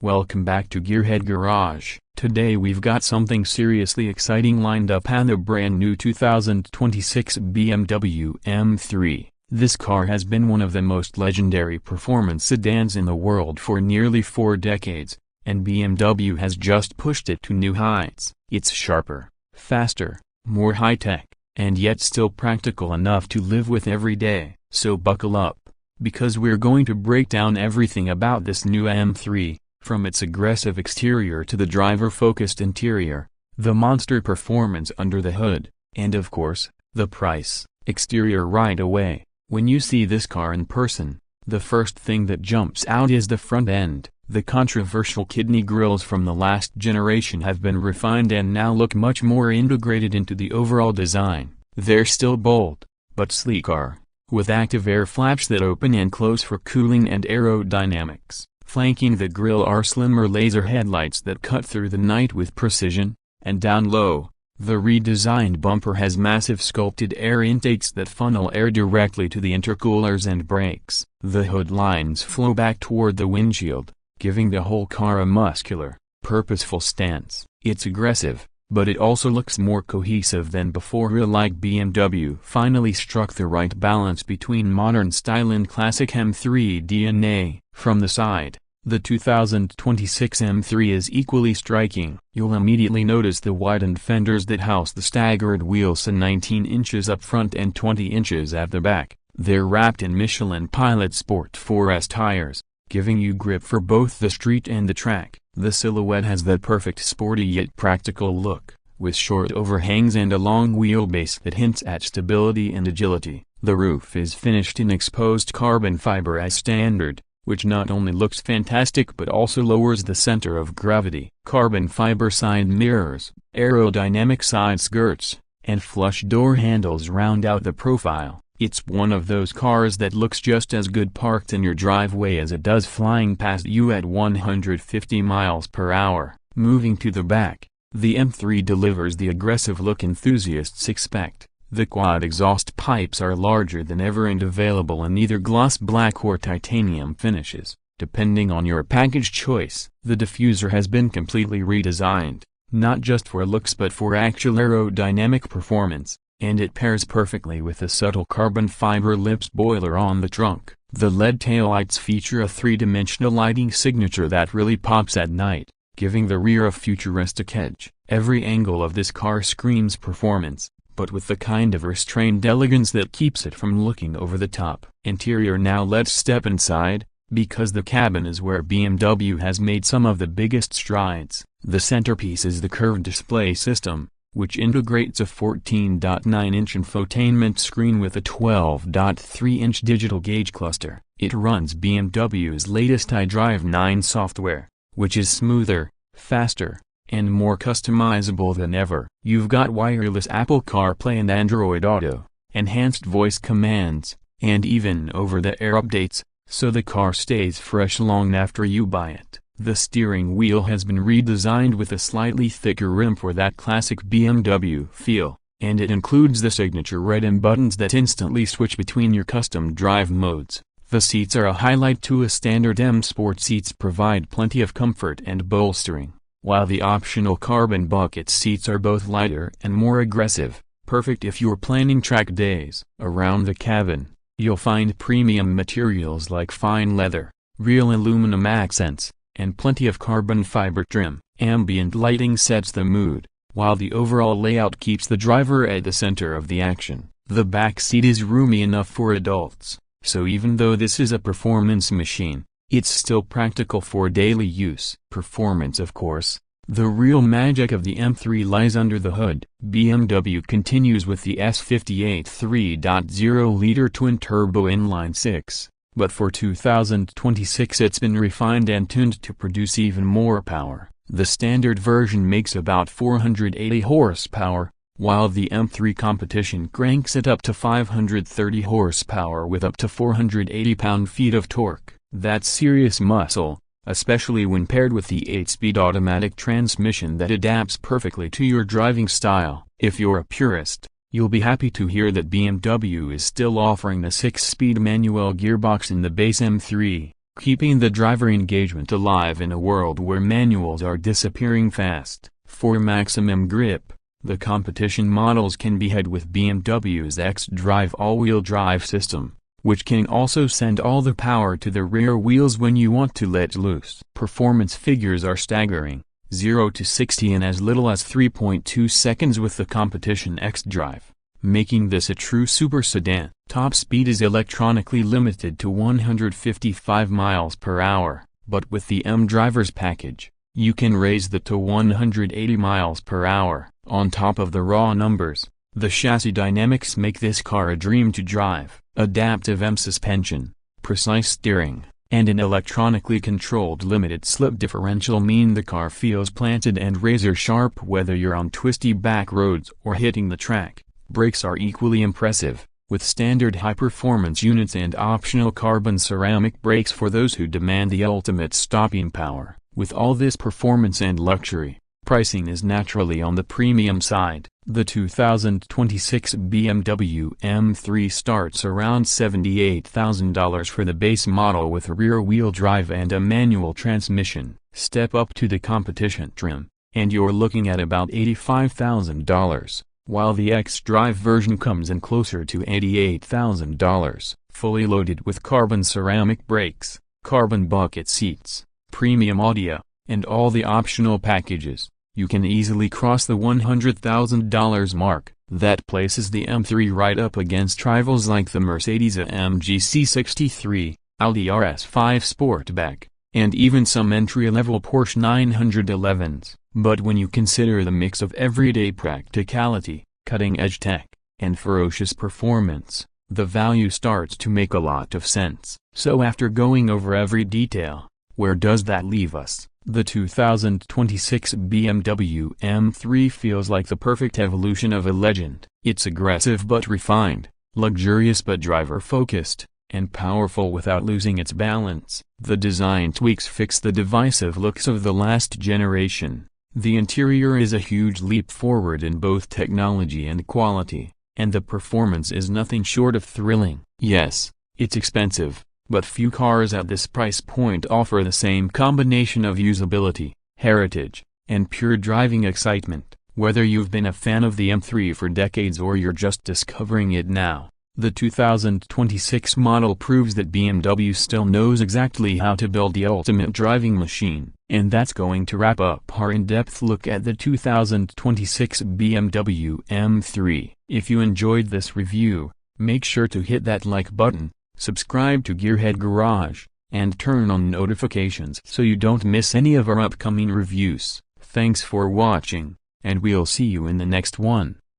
Welcome back to Gearhead Garage. Today we've got something seriously exciting lined up, and the brand new 2026 BMW M3. This car has been one of the most legendary performance sedans in the world for nearly 4 decades, and BMW has just pushed it to new heights. It's sharper, faster, more high-tech, and yet still practical enough to live with every day. So buckle up, because we're going to break down everything about this new M3. From its aggressive exterior to the driver-focused interior, the monster performance under the hood, and of course, the price. Exterior. Right away, when you see this car in person, the first thing that jumps out is the front end. The controversial kidney grills from the last generation have been refined and now look much more integrated into the overall design. They're still bold, but sleeker, with active air flaps that open and close for cooling and aerodynamics. Flanking the grille are slimmer laser headlights that cut through the night with precision, and down low, the redesigned bumper has massive sculpted air intakes that funnel air directly to the intercoolers and brakes. The hood lines flow back toward the windshield, giving the whole car a muscular, purposeful stance. It's aggressive, but it also looks more cohesive than before. Like BMW finally struck the right balance between modern style and classic M3 DNA. From the side, the 2026 M3 is equally striking. You'll immediately notice the widened fenders that house the staggered wheels, 19 inches up front and 20 inches at the back. They're wrapped in Michelin Pilot Sport 4S tires, giving you grip for both the street and the track. The silhouette has that perfect sporty yet practical look, with short overhangs and a long wheelbase that hints at stability and agility. The roof is finished in exposed carbon fiber as standard, which not only looks fantastic but also lowers the center of gravity. Carbon fiber side mirrors, aerodynamic side skirts, and flush door handles round out the profile. It's one of those cars that looks just as good parked in your driveway as it does flying past you at 150 miles per hour. Moving to the back, the M3 delivers the aggressive look enthusiasts expect. The quad exhaust pipes are larger than ever and available in either gloss black or titanium finishes, depending on your package choice. The diffuser has been completely redesigned, not just for looks but for actual aerodynamic performance, and it pairs perfectly with the subtle carbon fiber lip spoiler on the trunk. The LED taillights feature a 3-dimensional lighting signature that really pops at night, giving the rear a futuristic edge. Every angle of this car screams performance, but with the kind of restrained elegance that keeps it from looking over the top. Interior. Now let's step inside, because the cabin is where BMW has made some of the biggest strides. The centerpiece is the curved display system, which integrates a 14.9-inch infotainment screen with a 12.3-inch digital gauge cluster. It runs BMW's latest iDrive 9 software, which is smoother, faster, and more customizable than ever. You've got wireless Apple CarPlay and Android Auto, enhanced voice commands, and even over-the-air updates, so the car stays fresh long after you buy it. The steering wheel has been redesigned with a slightly thicker rim for that classic BMW feel, and it includes the signature red M buttons that instantly switch between your custom drive modes. The seats are a highlight too. Standard M Sport seats provide plenty of comfort and bolstering, while the optional carbon bucket seats are both lighter and more aggressive, perfect if you're planning track days. Around the cabin, you'll find premium materials like fine leather, real aluminum accents, and plenty of carbon fiber trim. Ambient lighting sets the mood, while the overall layout keeps the driver at the center of the action. The back seat is roomy enough for adults, so even though this is a performance machine, it's still practical for daily use. Performance. Of course, the real magic of the M3 lies under the hood. BMW continues with the S58 3.0-liter twin-turbo inline-six, but for 2026 it's been refined and tuned to produce even more power. The standard version makes about 480 horsepower, while the M3 competition cranks it up to 530 horsepower with up to 480 pound-feet of torque. That's serious muscle, especially when paired with the 8-speed automatic transmission that adapts perfectly to your driving style. If you're a purist, you'll be happy to hear that BMW is still offering the 6-speed manual gearbox in the base M3, keeping the driver engagement alive in a world where manuals are disappearing fast. For maximum grip, the competition models can be had with BMW's xDrive all-wheel drive system, which can also send all the power to the rear wheels when you want to let loose. Performance figures are staggering, 0 to 60 in as little as 3.2 seconds with the competition xDrive, making this a true super sedan. Top speed is electronically limited to 155 miles per hour, but with the M-Drivers package, you can raise that to 180 miles per hour. On top of the raw numbers, the chassis dynamics make this car a dream to drive. Adaptive M suspension, precise steering, and an electronically controlled limited slip differential mean the car feels planted and razor sharp whether you're on twisty back roads or hitting the track. Brakes are equally impressive, with standard high-performance units and optional carbon ceramic brakes for those who demand the ultimate stopping power. With all this performance and luxury, pricing is naturally on the premium side. The 2026 BMW M3 starts around $78,000 for the base model with rear-wheel drive and a manual transmission. Step up to the competition trim, and you're looking at about $85,000, while the xDrive version comes in closer to $88,000, fully loaded with carbon ceramic brakes, carbon bucket seats, premium audio, and all the optional packages. You can easily cross the $100,000 mark. That places the M3 right up against rivals like the Mercedes AMG C63, Audi RS5 Sportback, and even some entry-level Porsche 911s. But when you consider the mix of everyday practicality, cutting-edge tech, and ferocious performance, the value starts to make a lot of sense. So after going over every detail, where does that leave us? The 2026 BMW M3 feels like the perfect evolution of a legend. It's aggressive but refined, luxurious but driver-focused, and powerful without losing its balance. The design tweaks fix the divisive looks of the last generation. The interior is a huge leap forward in both technology and quality, and the performance is nothing short of thrilling. Yes, it's expensive, but few cars at this price point offer the same combination of usability, heritage, and pure driving excitement. Whether you've been a fan of the M3 for decades or you're just discovering it now, the 2026 model proves that BMW still knows exactly how to build the ultimate driving machine. And that's going to wrap up our in-depth look at the 2026 BMW M3. If you enjoyed this review, make sure to hit that like button, subscribe to Gearhead Garage, and turn on notifications so you don't miss any of our upcoming reviews. Thanks for watching, and we'll see you in the next one.